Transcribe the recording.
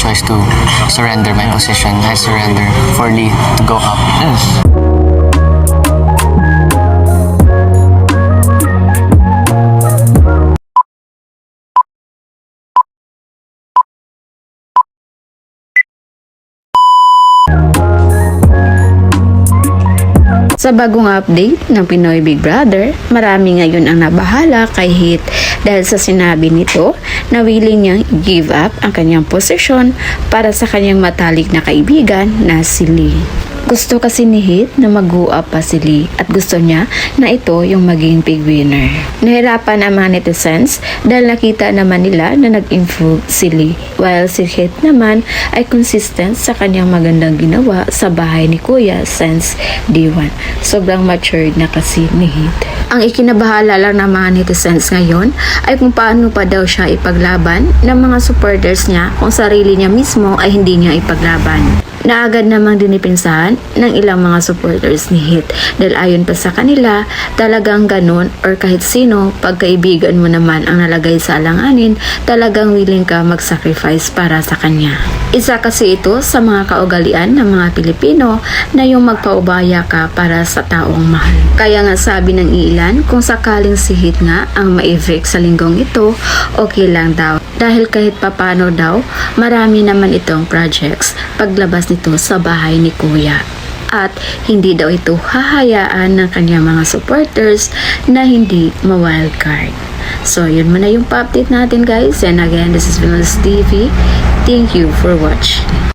choice to surrender my position. I surrender for Lee to go up. Sa bagong update ng Pinoy Big Brother, marami ngayon ang nabahala kay Hit dahil sa sinabi nito na willing niyang give up ang kanyang posisyon para sa kanyang matalik na kaibigan na si Lee. Gusto kasi ni Hit na mag-go-up pa si Lee at gusto niya na ito yung maging big winner. Nahirapan ang mga netizens dahil nakita naman nila na nag-improve si Lee, while si Hit naman ay consistent sa kanyang magandang ginawa sa bahay ni Kuya since day 1. Sobrang matured na kasi ni Hit. Ang ikinabahala lang ng mga netizens ngayon ay kung paano pa daw siya ipaglaban ng mga supporters niya kung sarili niya mismo ay hindi niya ipaglaban. Naagad namang dinipinsahan ng ilang mga supporters ni Hit dahil ayon pa sa kanila, talagang ganun or kahit sino, pagkaibigan mo naman ang nalagay sa alanganin, talagang willing ka mag-sacrifice para sa kanya. Isa kasi ito sa mga kaugalian ng mga Pilipino na yung magpaubaya ka para sa taong mahal. Kaya nga sabi ng ilan, kung sakaling si Hit nga ang ma-evict sa linggong ito, okay lang daw. Dahil kahit papano daw, marami naman itong projects paglabas nito sa bahay ni Kuya. At hindi daw ito hahayaan ng kanyang mga supporters na hindi ma-wildcard. So, yun muna yung pa-update natin guys. And again, this is Venus TV. Thank you for watching.